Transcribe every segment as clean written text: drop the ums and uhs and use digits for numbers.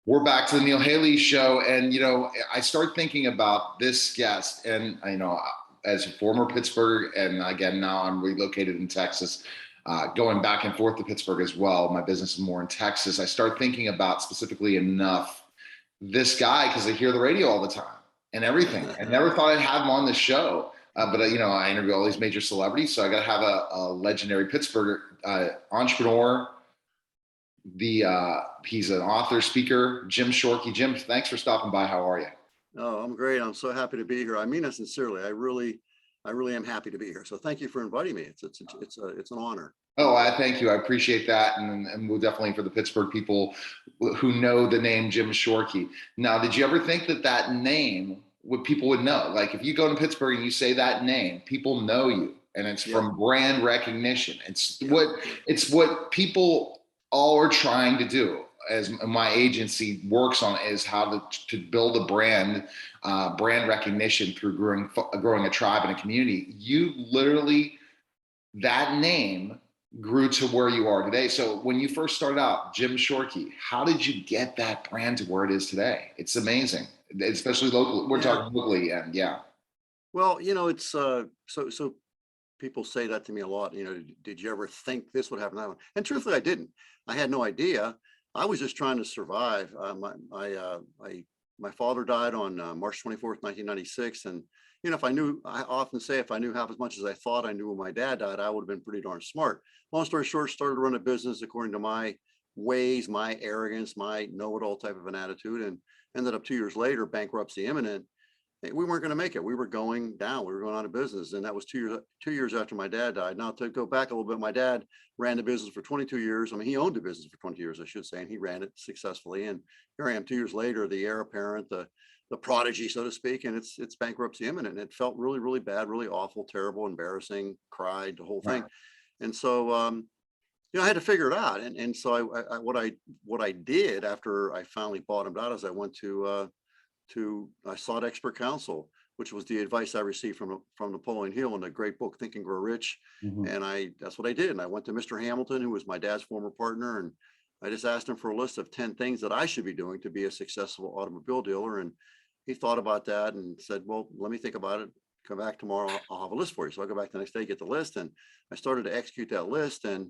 We're back to the Neil Haley show. And, I start thinking about this guest and, as a former Pittsburgher, and again, now I'm relocated in Texas, going back and forth to Pittsburgh as well. My business is more in Texas. I start thinking about specifically enough this guy because I hear the radio all the time and everything. I never thought I'd have him on the show. But I interview all these major celebrities, so I got to have a legendary Pittsburgher entrepreneur. He's an author, speaker, Jim Shorkey. Jim, thanks for stopping by. How are you? Oh, I'm great. I'm so happy to be here. I mean it sincerely. I really am happy to be here. So thank you for inviting me. It's an honor. Oh, I thank you. I appreciate that, and we'll definitely, for the Pittsburgh people who know the name Jim Shorkey. Now, did you ever think that name, what people would know? Like, if you go to Pittsburgh and you say that name, people know you, and it's from brand recognition. It's what people all are trying to do, as my agency works on, is how to build a brand recognition through growing a tribe and a community. You literally, that name grew to where you are today. So when you first started out, Jim Shorkey, how did you get that brand to where it is today? It's amazing, especially locally. We're talking locally, and Well, it's so people say that to me a lot. Did you ever think this would happen? And truthfully, I didn't. I had no idea. I was just trying to survive. My father died on March 24th, 1996. And, I often say if I knew half as much as I thought I knew when my dad died, I would have been pretty darn smart. Long story short, started to run a business according to my ways, my arrogance, my know-it-all type of an attitude, and ended up 2 years later, bankruptcy imminent. We weren't going to make it. We were going down. We were going out of business. And that was 2 years after my dad died. Now, to go back a little bit, my dad ran the business for 22 years. I mean, he owned the business for 20 years, I should say, and he ran it successfully. And here I am 2 years later, the heir apparent, the prodigy, so to speak, and it's bankruptcy imminent. And it felt really, really bad, really awful, terrible, embarrassing, cried, the whole thing. And so, I had to figure it out. And so what I did after I finally bottomed out is I went I sought expert counsel, which was the advice I received from Napoleon Hill in the great book, Think and Grow Rich. Mm-hmm. And that's what I did. And I went to Mr. Hamilton, who was my dad's former partner. And I just asked him for a list of 10 things that I should be doing to be a successful automobile dealer. And he thought about that and said, well, let me think about it. Come back tomorrow. I'll have a list for you. So I go back the next day, get the list. And I started to execute that list. And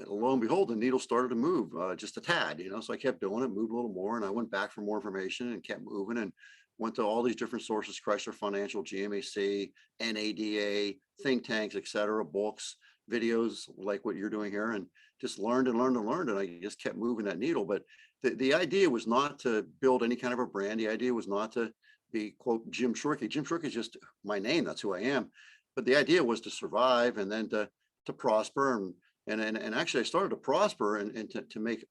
lo and behold, the needle started to move just a tad, so I kept doing it, moved a little more, and I went back for more information and kept moving and went to all these different sources, Chrysler Financial, GMAC, NADA, think tanks, etc., books, videos like what you're doing here, and just learned and learned and learned. And I just kept moving that needle. But the idea was not to build any kind of a brand. The idea was not to be, quote, Jim Shorkey. Jim Shorkey is just my name. That's who I am. But the idea was to survive and then to prosper. And actually I started to prosper and to make,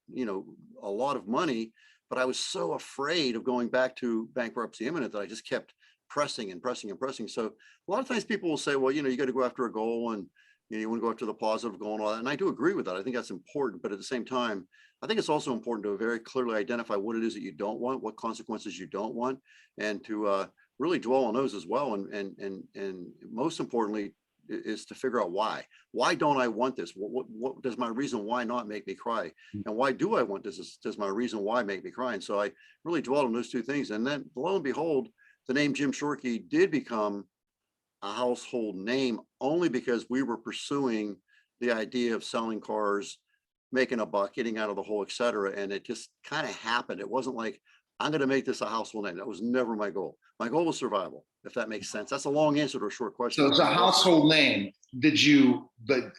a lot of money, but I was so afraid of going back to bankruptcy imminent that I just kept pressing and pressing and pressing. So a lot of times people will say, well, you got to go after a goal and you want to go after the positive goal and all that. And I do agree with that. I think that's important. But at the same time, I think it's also important to very clearly identify what it is that you don't want, what consequences you don't want, and to really dwell on those as well. And most importantly, is to figure out why don't I want this? What does my reason why not make me cry? And why do I want this? Does my reason why make me cry? And so I really dwelled on those two things. And then lo and behold, the name Jim Shorkey did become a household name only because we were pursuing the idea of selling cars, making a buck, getting out of the hole, et cetera. And it just kind of happened. It wasn't like, I'm going to make this a household name. That was never my goal. My goal was survival, if that makes sense. That's a long answer to a short question. So it's a household name. Did you, the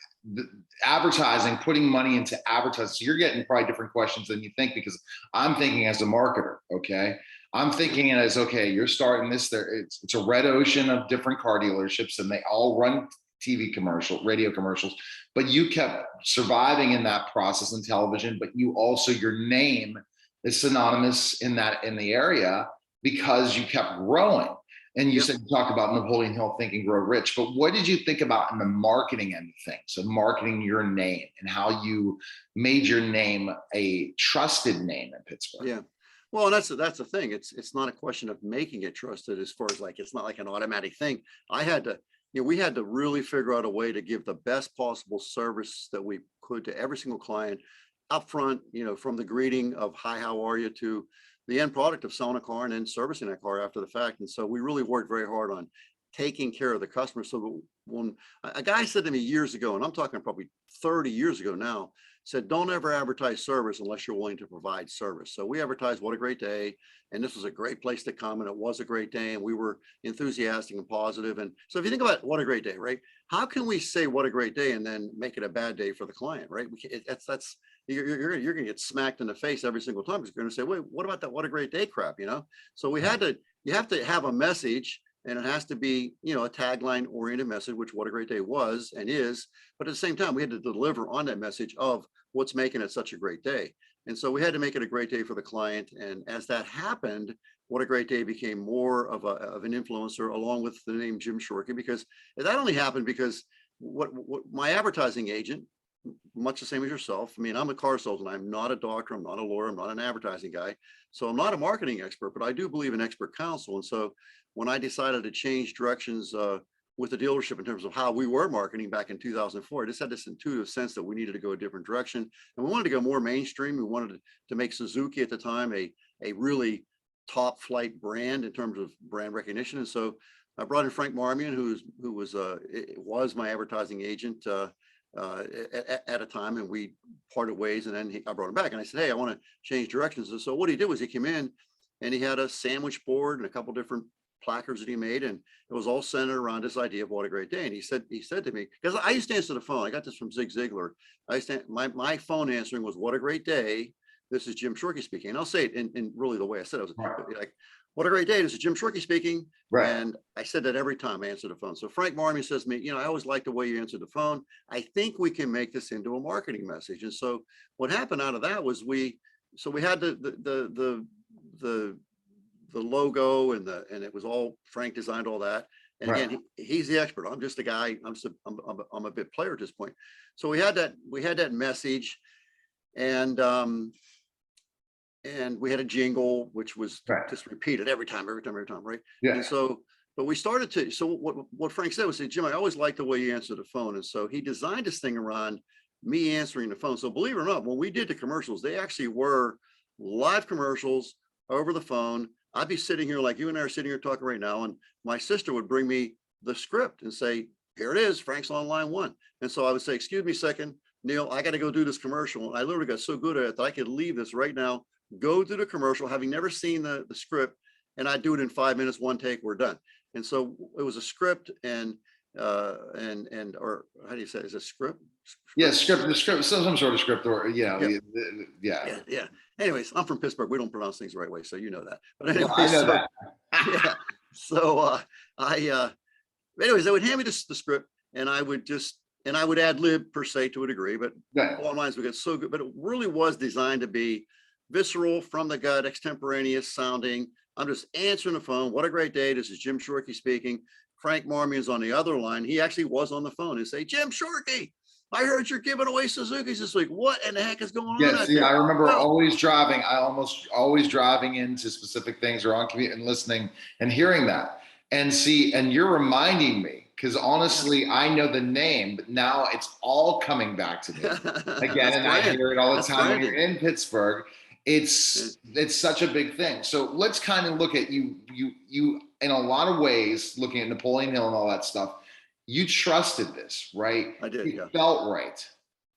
advertising, putting money into advertising, so you're getting probably different questions than you think, because I'm thinking as a marketer, okay? I'm thinking as, okay, you're starting this, it's a red ocean of different car dealerships and they all run TV commercial, radio commercials, but you kept surviving in that process in television, but you also, your name is synonymous in the area because you kept growing. And you said, you talk about Napoleon Hill, Think and Grow Rich, but what did you think about in the marketing end of things? So marketing your name and how you made your name a trusted name in Pittsburgh. Yeah. Well, that's the thing. It's not a question of making it trusted as far as like, it's not like an automatic thing. We had to really figure out a way to give the best possible service that we could to every single client up front, from the greeting of hi, how are you, to the end product of selling a car and then servicing that car after the fact. And so we really worked very hard on taking care of the customer. So that when a guy said to me years ago, and I'm talking probably 30 years ago now, said, don't ever advertise service unless you're willing to provide service. So we advertised what a great day. And this was a great place to come. And it was a great day. And we were enthusiastic and positive. And so if you think about what a great day, right? How can we say what a great day and then make it a bad day for the client, right? That's you're going to get smacked in the face every single time because you're going to say, wait, what about that what a great day crap, So you have to have a message, and it has to be, a tagline oriented message, which what a great day was and is. But at the same time, we had to deliver on that message of what's making it such a great day. And so we had to make it a great day for the client. And as that happened, what a great day became more of an influencer, along with the name Jim Shorkey, because that only happened because what my advertising agent, much the same as yourself. I mean, I'm a car salesman. I'm not a doctor. I'm not a lawyer. I'm not an advertising guy. So I'm not a marketing expert, but I do believe in expert counsel. And so when I decided to change directions with the dealership in terms of how we were marketing back in 2004, I just had this intuitive sense that we needed to go a different direction. And we wanted to go more mainstream. We wanted to make Suzuki at the time a really top flight brand in terms of brand recognition. And so I brought in Frank Marmion, who was my advertising agent at a time, and we parted ways. And then I brought him back, and I said, hey, I want to change directions. And so what he did was he came in and he had a sandwich board and a couple different placards that he made, and it was all centered around this idea of what a great day. And he said to me, because I used to answer the phone, I got this from Zig Ziglar. My phone answering was what a great day. This is Jim Shorkey speaking. And I'll say it in really the way I said it. I was like, what a great day. This is Jim Shorkey speaking. Right. And I said that every time I answered the phone. So Frank Marmion says to me, I always like the way you answer the phone. I think we can make this into a marketing message. And so what happened out of that was we had the logo and it was all Frank designed all that. And Right. again, he's the expert. I'm just a guy. I'm a bit player at this point. So we had that message, and we had a jingle, which was Right. just repeated every time, right? Yeah. And so, but we started to, so what Frank said was, Jim, I always like the way you answer the phone. And so he designed this thing around me answering the phone. So believe it or not, when we did the commercials, they actually were live commercials over the phone. I'd be sitting here like you and I are sitting here talking right now, and my sister would bring me the script and say, here it is, Frank's on line 1. And so I would say, excuse me a second, Neil, I got to go do this commercial. And I literally got so good at it that I could leave this right now, go do the commercial, having never seen the script, and I do it in 5 minutes, one take, we're done. And so it was a script or how do you say it? Is it script? Yeah, the script, some sort of script, or yeah. Anyways, I'm from Pittsburgh. We don't pronounce things the right way, so you know that. But anyway, I know that. yeah. So anyways, they would hand me the script, and I would ad lib per se to a degree, but Right. all lines would get so good. But it really was designed to be visceral, from the gut, extemporaneous sounding. I'm just answering the phone. What a great day. This is Jim Shorkey speaking. Frank Marmion is on the other line. He actually was on the phone and say, Jim Shorkey, I heard you're giving away Suzukis this week. What in the heck is going on? Yes, yeah, I remember almost always driving into specific things or on commute and listening and hearing that. And you're reminding me, because honestly, I know the name, but now it's all coming back to me again. And I hear it all the time when you're in Pittsburgh. It's such a big thing. So let's kind of look at you in a lot of ways, looking at Napoleon Hill and all that stuff. You trusted this, right? I did. It felt right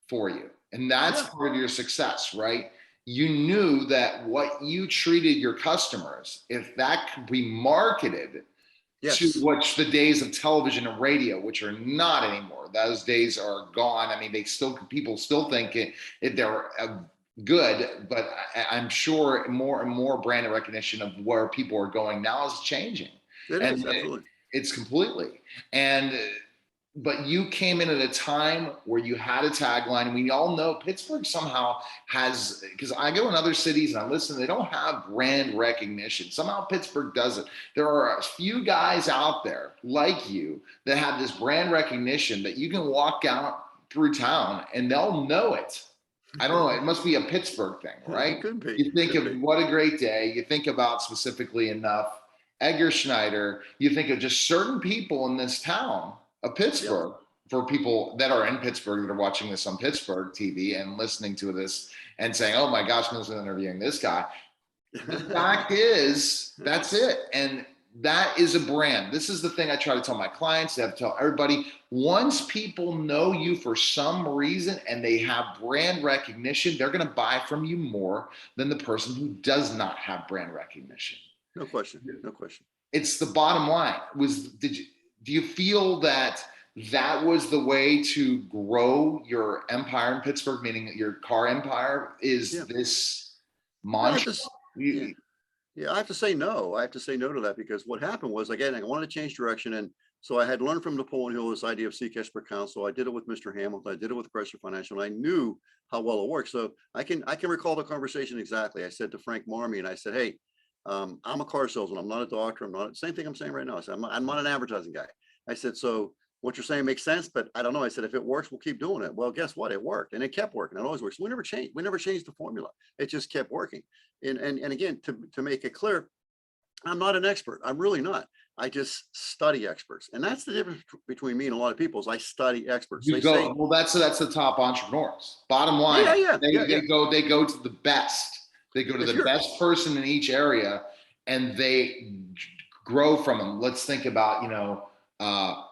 for you. And that's part of your success, right? You knew that what you treated your customers, if that could be marketed to which the days of television and radio, which are not anymore. Those days are gone. I mean, people still think they're good, but I'm sure more and more brand recognition of where people are going now is changing. Absolutely. It's completely. But you came in at a time where you had a tagline, and we all know Pittsburgh somehow has, because I go in other cities and I listen, they don't have brand recognition. Somehow Pittsburgh does it. There are a few guys out there like you that have this brand recognition that you can walk out through town and they'll know it. I don't know. It must be a Pittsburgh thing, right? It could be. You think of what a great day. You think about specifically enough Edgar Schneider. You think of just certain people in this town of Pittsburgh for people that are in Pittsburgh that are watching this on Pittsburgh TV and listening to this and saying, "Oh my gosh, Mill's interviewing this guy." The fact is, that's it. And that is a brand. This is the thing I try to tell my clients, I have to tell everybody. Once people know you for some reason and they have brand recognition, they're going to buy from you more than the person who does not have brand recognition. No question. No question. It's the bottom line. Do you feel that that was the way to grow your empire in Pittsburgh, meaning your car empire? Is this mantra? Yeah, I have to say no. I have to say no to that, because what happened was, again, I wanted to change direction. And so I had learned from Napoleon Hill this idea of seek expert counsel. I did it with Mr. Hamilton. I did it with Chrysler Financial, and I knew how well it worked. So I can recall the conversation exactly. I said to Frank Marmie, and I said, "Hey, I'm a car salesman. I'm not a doctor. I'm not, same thing I'm saying right now. I said, I'm not an advertising guy." I said, "So what you're saying makes sense, but I don't know." I said, "If it works, we'll keep doing it." Well, guess what? It worked, and it kept working. It always works. We never changed. We never changed the formula. It just kept working. And again, to make it clear, I'm not an expert. I'm really not. I just study experts, and that's the difference between me and a lot of people. Is I study experts. You go, well, that's the top entrepreneurs. Bottom line, they go to the best. They go to the best person in each area, and they grow from them. Let's think about,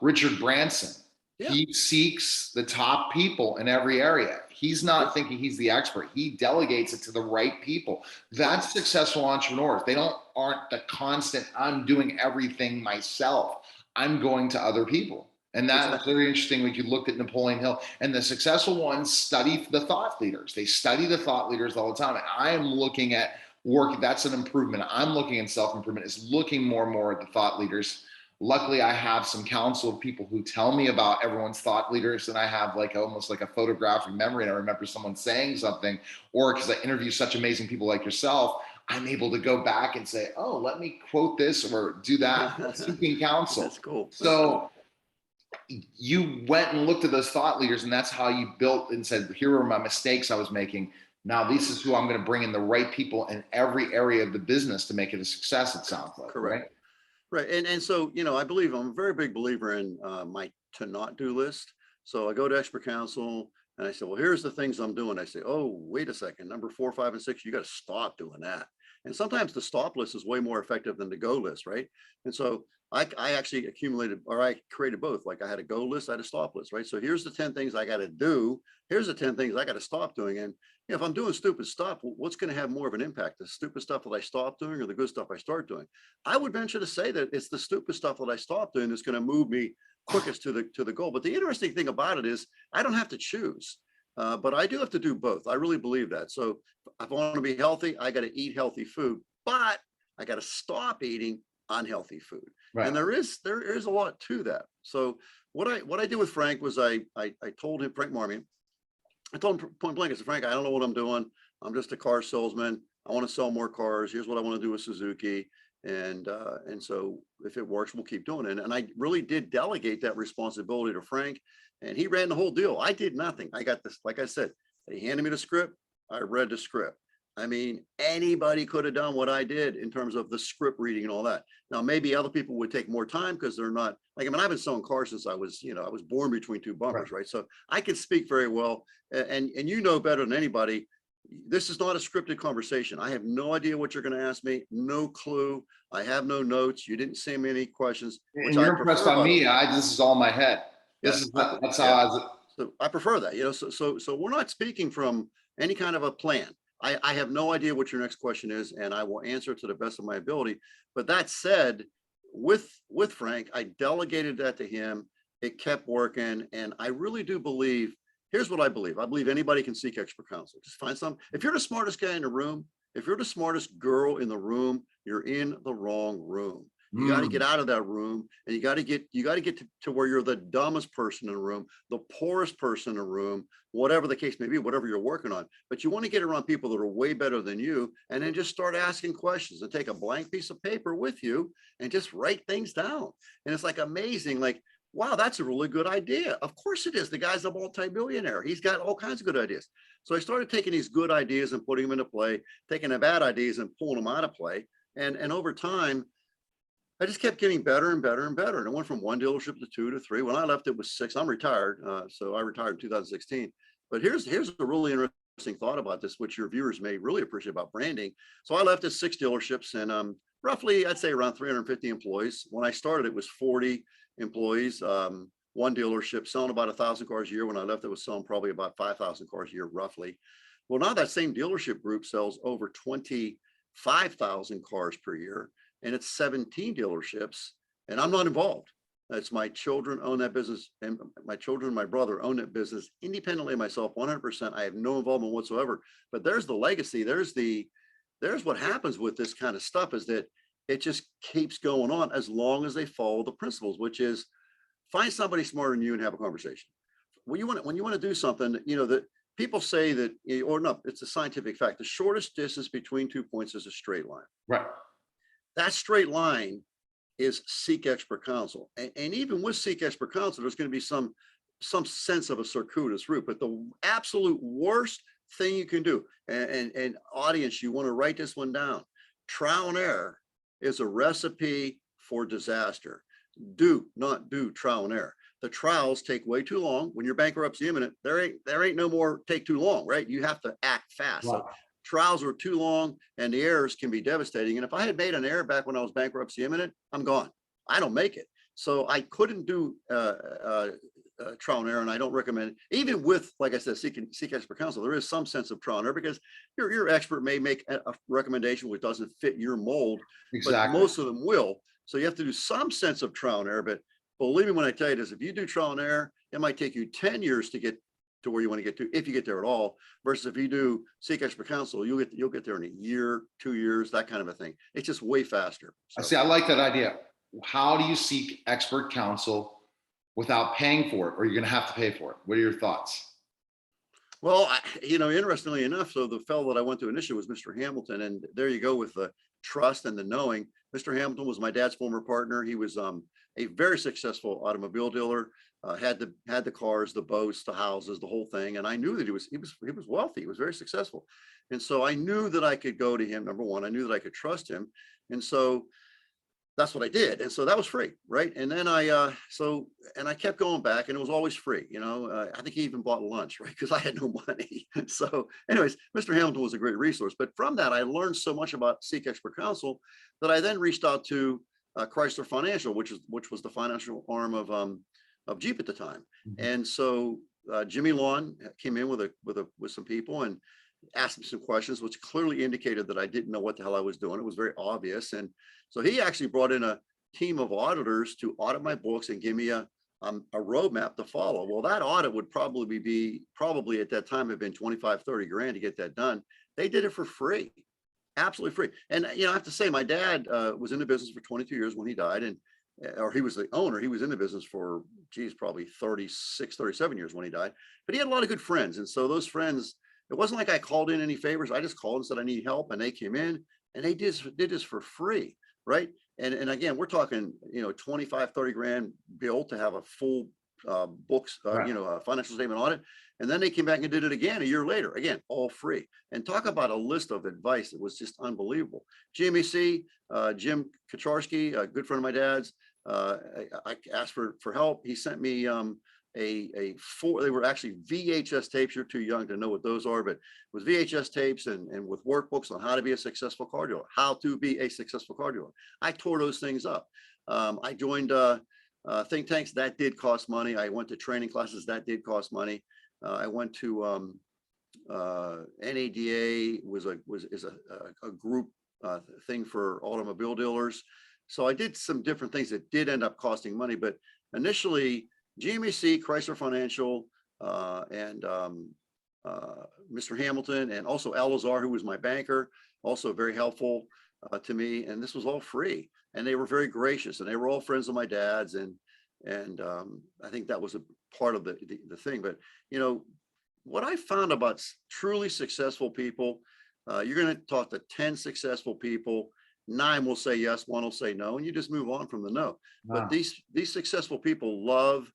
Richard Branson. Yeah. He seeks the top people in every area. He's not thinking he's the expert. He delegates it to the right people. That's successful entrepreneurs. They aren't the constant, I'm doing everything myself. I'm going to other people. And that's very interesting when you looked at Napoleon Hill. And the successful ones study the thought leaders. They study the thought leaders all the time. And I am looking at work. That's an improvement. I'm looking at self-improvement, is looking more and more at the thought leaders. Luckily, I have some counsel of people who tell me about everyone's thought leaders, and I have almost like a photographic memory, and I remember someone saying something, or because I interview such amazing people like yourself, I'm able to go back and say, "Oh, let me quote this or do that." Seeking counsel. That's cool. So you went and looked at those thought leaders, and that's how you built and said, "Here are my mistakes I was making. Now this is who I'm going to bring in, the right people in every area of the business to make it a success." It sounds like. Correct. Right? Right. And so, I believe I'm a very big believer in my to not do list. So I go to expert counsel and I say, "Well, here's the things I'm doing." I say, "Oh, wait a second, number 4, 5, and 6, you got to stop doing that." And sometimes the stop list is way more effective than the go list. Right. And so I actually I created both. Like I had a go list, I had a stop list. Right. So here's the 10 things I got to do. Here's the 10 things I got to stop doing. And if I'm doing stupid stuff, what's going to have more of an impact? The stupid stuff that I stop doing or the good stuff I start doing? I would venture to say that it's the stupid stuff that I stop doing that's going to move me quickest to the goal. But the interesting thing about it is I don't have to choose, but I do have to do both. I really believe that. So if I want to be healthy, I got to eat healthy food, but I got to stop eating unhealthy food. Right. And there is a lot to that. So what I did with Frank was I told him, Frank Marmion, I told him point blank, I said, "Frank, I don't know what I'm doing. I'm just a car salesman. I want to sell more cars. Here's what I want to do with Suzuki. And so if it works, we'll keep doing it." And I really did delegate that responsibility to Frank, and he ran the whole deal. I did nothing. I got this, like I said, they handed me the script. I read the script. I mean, anybody could have done what I did in terms of the script reading and all that. Now, maybe other people would take more time because they're not I've been selling cars since I was born between two bumpers, right? So I can speak very well, and better than anybody. This is not a scripted conversation. I have no idea what you're going to ask me. No clue. I have no notes. You didn't send me any questions. And you're impressed by me. This is all in my head. That's how So I prefer that. So we're not speaking from any kind of a plan. I have no idea what your next question is, and I will answer to the best of my ability. But that said, with Frank, I delegated that to him. It kept working, and I really do believe. Here's what I believe. I believe anybody can seek expert counsel. Just find some. If you're the smartest guy in the room, if you're the smartest girl in the room, you're in the wrong room. You got to get out of that room, and you got to get to where you're the dumbest person in the room, the poorest person in the room, whatever the case may be, whatever you're working on. But you want to get around people that are way better than you, and then just start asking questions and take a blank piece of paper with you and just write things down. And it's amazing. Wow, that's a really good idea. Of course it is. The guy's a multi-billionaire. He's got all kinds of good ideas. So I started taking these good ideas and putting them into play, taking the bad ideas and pulling them out of play. And over time, I just kept getting better and better and better. And it went from one dealership to two to three. When I left, it was six. I'm retired. So I retired in 2016. But here's a really interesting thought about this, which your viewers may really appreciate about branding. So I left at six dealerships and roughly, I'd say around 350 employees. When I started, it was 40 employees, one dealership selling about 1,000 cars a year. When I left, it was selling probably about 5,000 cars a year, roughly. Well, now that same dealership group sells over 25,000 cars per year. And it's 17 dealerships, and I'm not involved. It's my children own that business, and my children and my brother own that business independently of myself, 100%. I have no involvement whatsoever. But there's the legacy. There's what happens with this kind of stuff, is that it just keeps going on as long as they follow the principles, which is find somebody smarter than you and have a conversation. When you want to do something, you know, that people say that, or no, it's a scientific fact. The shortest distance between 2 points is a straight line. Right. That straight line is seek expert counsel. And even with seek expert counsel, there's going to be some sense of a circuitous route. But the absolute worst thing you can do, and audience, you want to write this one down. Trial and error is a recipe for disaster. Do not do trial and error. The trials take way too long. When your bankruptcy imminent, there ain't no more take too long, right? You have to act fast. Wow. So trials are too long and the errors can be devastating. And if I had made an error back when I was bankruptcy imminent, I'm gone. I don't make it. So I couldn't do trial and error, and I don't recommend it. Even with, like I said, seek expert counsel, there is some sense of trial and error, because your expert may make a recommendation which doesn't fit your mold, exactly. But most of them will. So you have to do some sense of trial and error. But believe me when I tell you this, if you do trial and error, it might take you 10 years to get to where you want to get to, if you get there at all, versus if you do seek expert counsel, you'll get there in a year, 2 years, that kind of a thing. It's just way faster. So. I see. I like that idea. How do you seek expert counsel without paying for it, or you're going to have to pay for it? What are your thoughts? Well, interestingly enough, so the fellow that I went to initially was Mr. Hamilton, and there you go with the trust and the knowing. Mr. Hamilton was my dad's former partner. He was a very successful automobile dealer. Had the cars, the boats, the houses, the whole thing. And I knew that he was wealthy. He was very successful. And so I knew that I could go to him. Number one, I knew that I could trust him. And so that's what I did. And so that was free. Right. And then I kept going back, and it was always free. I think he even bought lunch, right? Because I had no money. So anyways, Mr. Hamilton was a great resource. But from that, I learned so much about Seek Expert Counsel that I then reached out to Chrysler Financial, which was the financial arm of Jeep at the time. Mm-hmm. And so Jimmy Lawn came in with some people and asked me some questions, which clearly indicated that I didn't know what the hell I was doing. It was very obvious. And so he actually brought in a team of auditors to audit my books and give me a roadmap to follow. Well, that audit would probably at that time have been 25, 30 grand to get that done. They did it for free, absolutely free. And I have to say, my dad was in the business for 22 years when he died, or he was the owner. He was in the business for, probably 36, 37 years when he died. But he had a lot of good friends. And so those friends, it wasn't like I called in any favors. I just called and said, I need help. And they came in and they did this for free. Right. And again, we're talking, 25, 30 grand bill to have a full books, right. A financial statement audit. And then they came back and did it again a year later, again, all free. And talk about a list of advice that was just unbelievable. GMEC, Jim Shorkey, a good friend of my dad's, I asked for help. He sent me they were actually VHS tapes. You're too young to know what those are, but it was VHS tapes and with workbooks on how to be a successful car dealer, how to be a successful car dealer. I tore those things up. I joined think tanks. That did cost money. I went to training classes. That did cost money. I went to NADA is a group thing for automobile dealers. So I did some different things that did end up costing money, but initially GMEC, Chrysler Financial, and Mr. Hamilton, and also Al Lazar, who was my banker, also very helpful to me. And this was all free, and they were very gracious, and they were all friends of my dad's. And I think that was a part of the thing. But what I found about truly successful people, you're going to talk to 10 successful people. 9 will say yes, 1 will say no, and you just move on from the no. Wow. But these successful people love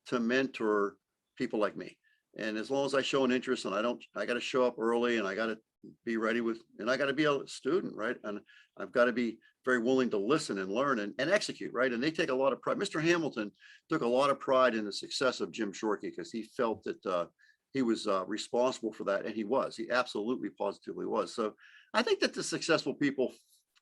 to mentor people like me. And as long as I show an interest, and I got to show up early, and I got to be ready and I got to be a student, right? And I've got to be very willing to listen and learn and execute, right? And they take a lot of pride. Mr. Hamilton took a lot of pride in the success of Jim Shorkey because he felt that he was responsible for that. And he absolutely positively was. So I think that the successful people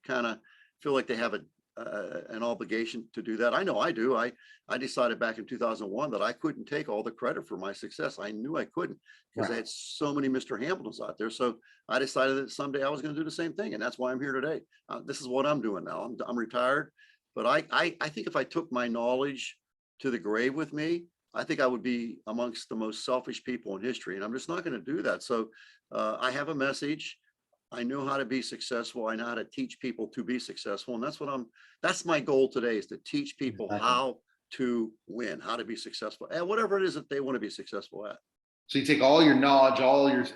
kind of feel like they have an obligation to do that. I know I do. I decided back in 2001 that I couldn't take all the credit for my success. I knew I couldn't because I had so many Mr. Hamiltons out there. So I decided that someday I was going to do the same thing. And that's why I'm here today. This is what I'm doing now. I'm retired, but I think if I took my knowledge to the grave with me, I think I would be amongst the most selfish people in history. And I'm just not going to do that. So I have a message. I know how to be successful. I know how to teach people to be successful. And that's my goal today, is to teach people how to win, how to be successful at whatever it is that they want to be successful at. So you take all your knowledge,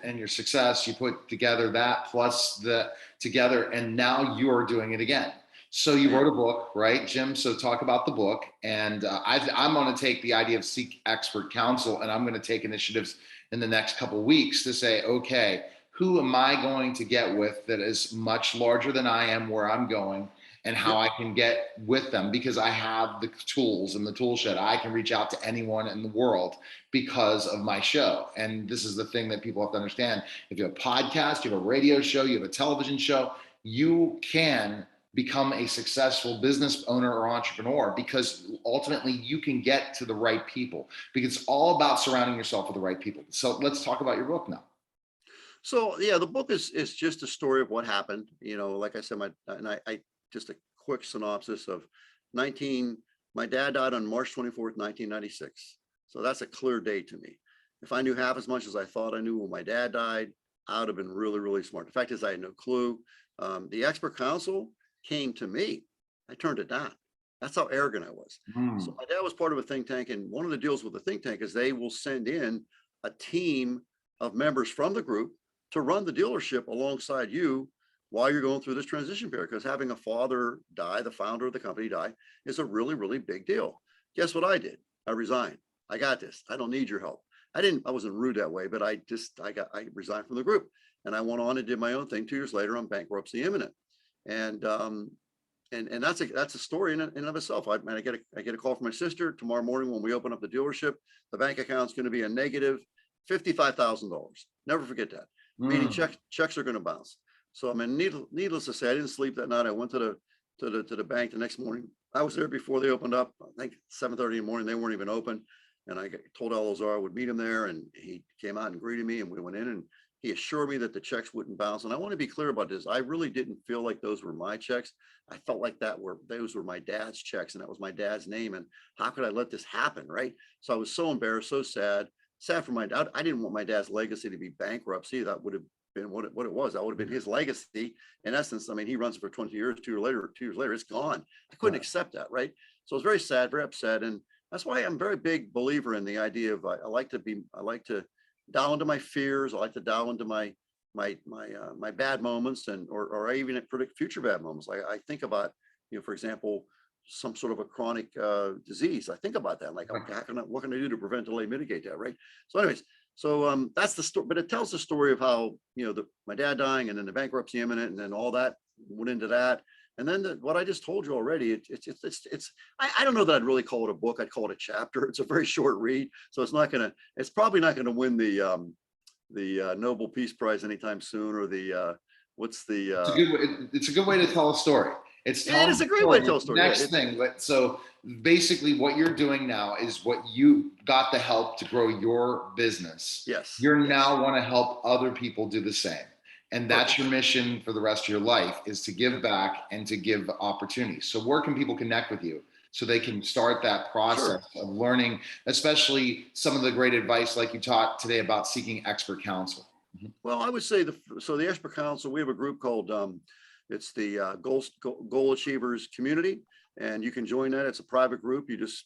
your success, you put together that plus the together, and now you're doing it again. So you wrote a book, right, Jim? So talk about the book. And I'm going to take the idea of seek expert counsel, and I'm going to take initiatives in the next couple of weeks to say, okay, who am I going to get with that is much larger than I am where I'm going, and how I can get with them, because I have the tools in the tool shed. I can reach out to anyone in the world because of my show. And this is the thing that people have to understand. If you have a podcast, you have a radio show, you have a television show, you can become a successful business owner or entrepreneur, because ultimately you can get to the right people, because it's all about surrounding yourself with the right people. So let's talk about your book now. So yeah, the book is just a story of what happened. Like I said, I just a quick synopsis of my dad died on March 24th, 1996. So that's a clear date to me. If I knew half as much as I thought I knew when my dad died, I would have been really, really smart. The fact is I had no clue. The expert counsel came to me. I turned it down. That's how arrogant I was. So my dad was part of a think tank. And one of the deals with the think tank is they will send in a team of members from the group to run the dealership alongside you while you're going through this transition period. Because having a father die, the founder of the company die, is a really, really big deal. Guess what I did? I resigned. I got this. I don't need your help. I wasn't rude that way, but I resigned from the group, and I went on and did my own thing. 2 years later, I'm bankruptcy imminent. And that's a story in and of itself. I get a call from my sister tomorrow morning when we open up the dealership. The bank account's going to be a negative $55,000. Never forget that. Meaning checks are going to bounce. So needless to say, I didn't sleep that night. I went to the bank the next morning. I was there before they opened up. I think 7:30 in the morning. They weren't even open. And I told Alazar I would meet him there, and he came out and greeted me, and we went in, and he assured me that the checks wouldn't bounce. And I want to be clear about this. I really didn't feel like those were my checks. I felt like those were my dad's checks, and that was my dad's name. And how could I let this happen, right? So I was so embarrassed, so sad for my dad. I didn't want my dad's legacy to be bankruptcy. That would have been what it was. That would have been his legacy. In essence, I mean, he runs it for 20 years, 2 years later, it's gone. I couldn't accept that, right? So I was very sad, very upset. And that's why I'm a very big believer in the idea of I like to dial into my fears. I like to dial into my bad moments, or I even predict future bad moments. I think about, for example, some sort of a chronic disease. I think about that, like, okay, what can I do to prevent, delay, mitigate that, right? So anyways, that's the story, but it tells the story of how, my dad dying, and then the bankruptcy imminent, and then all that went into that. And then what I just told you already, I don't know that I'd really call it a book. I'd call it a chapter. It's a very short read. So it's probably not going to win the Nobel Peace Prize anytime soon, or it's a good way to tell a story. It's a great way to tell a story. Next thing. So basically what you're doing now is what you got the help to grow your business. Yes. You're now want to help other people do the same. And that's your mission for the rest of your life, is to give back and to give opportunities. So where can people connect with you so they can start that process of learning, especially some of the great advice like you taught today about seeking expert counsel? Well, I would say the expert counsel, we have a group called it's the Goal Achievers Community, and you can join that. It's a private group. You just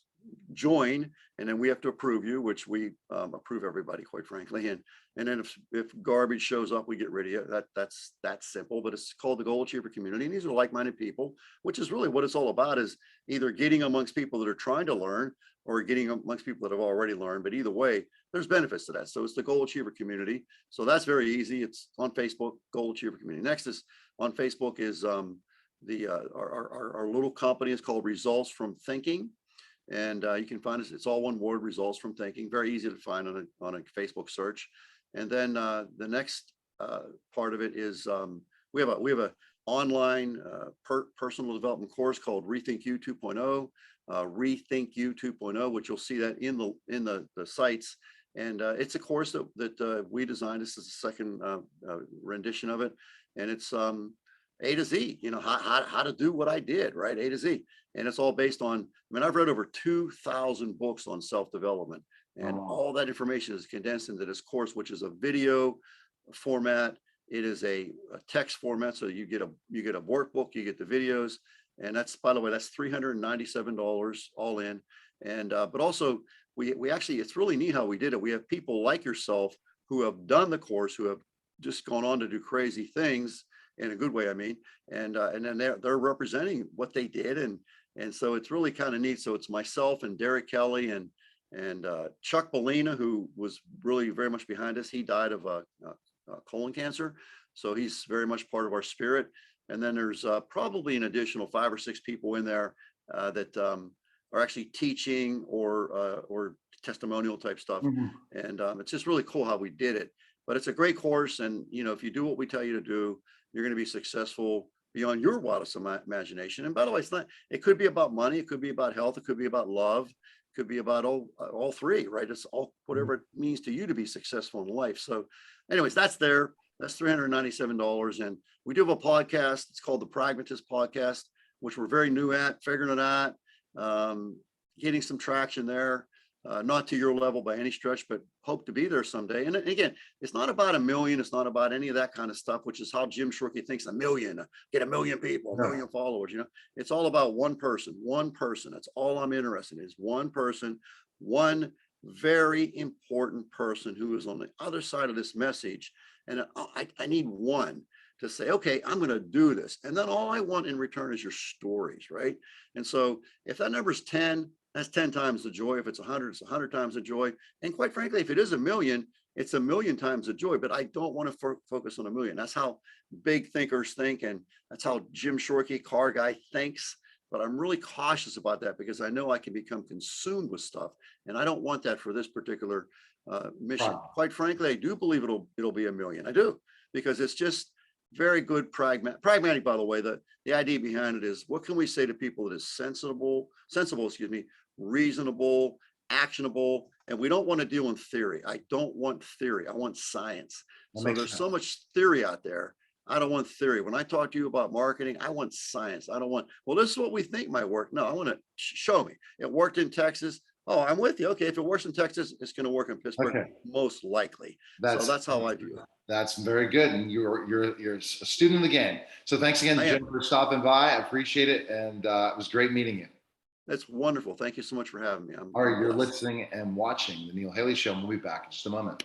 join, and then we have to approve you, which we approve everybody, quite frankly. And then if garbage shows up, we get rid of you. That's simple. But it's called the Goal Achiever Community, and these are like-minded people, which is really what it's all about, is either getting amongst people that are trying to learn, or getting amongst people that have already learned. But either way, there's benefits to that. So it's the Goal Achiever Community. So that's very easy. It's on Facebook, Goal Achiever Community. Next is on Facebook is our little company is called Results from Thinking. And you can find us, it's all one word, Results from Thinking, very easy to find on a Facebook search. And then the next part of it is we have a online personal development course called Rethink You 2.0, Rethink You 2.0, which you'll see that in the sites. And it's a course that we designed. This is the second rendition of it, and it's A to Z. You know, how to do what I did, right? A to Z, and it's all based on. I mean, I've read over 2,000 books on self-development, and all that information is condensed into this course, which is a video format. It is a text format, so you get a workbook, you get the videos, and that's, by the way, that's $397 all in. And but also we actually, it's really neat how we did it. We have people like yourself who have done the course, who have just gone on to do crazy things in a good way, I mean, and then they're representing what they did, and so it's really kind of neat. So it's myself and Derek Kelly and Chuck Bellina, who was really very much behind us. He died of colon cancer, so he's very much part of our spirit. And then there's probably an additional 5 or 6 people in there that are actually teaching or testimonial type stuff. And it's just really cool how we did it. But it's a great course, and you know, if you do what we tell you to do, you're going to be successful beyond your wildest imagination. And by the way, it's not. It could be about money. It could be about health. It could be about love. It could be about all three, right? It's all whatever it means to you to be successful in life. So, anyways, that's there. That's $397, and we do have a podcast. It's called the Pragmatist Podcast, which we're very new at, figuring it out, getting some traction there. Not to your level by any stretch, but hope to be there someday. And again, it's not about a million. It's not about any of that kind of stuff, which is how Jim Shorkey thinks. A million, get 1 million people, 1 million followers. You know, it's all about one person. That's all I'm interested in, is one person, one very important person who is on the other side of this message. And I need one to say, okay, I'm going to do this. And then all I want in return is your stories, right? And so if that number is 10, that's 10 times the joy. If it's 100, it's 100 times the joy. And quite frankly, if it is 1 million, it's 1 million times the joy. But I don't want to focus on 1 million. That's how big thinkers think. And that's how Jim Shorkey, car guy, thinks. But I'm really cautious about that because I know I can become consumed with stuff. And I don't want that for this particular mission. Quite frankly, I do believe it'll be 1 million. I do, because it's just very good pragmatic, by the way. The idea behind it is, what can we say to people that is sensible, reasonable, actionable, and we don't want to deal in theory. I don't want theory. I want science. So there's so much theory out there. I don't want theory. When I talk to you about marketing, I want science. I don't want, well, this is what we think might work. No, I want to show me. It worked in Texas. Oh, I'm with you. Okay, if it works in Texas, it's going to work in Pittsburgh, most likely. So that's how I view it. That's very good, and you're a student of the game. So thanks again, Jim, for stopping by. I appreciate it, and it was great meeting you. That's wonderful. Thank you so much for having me. All right, you're listening and watching the Neil Haley Show. We'll be back in just a moment.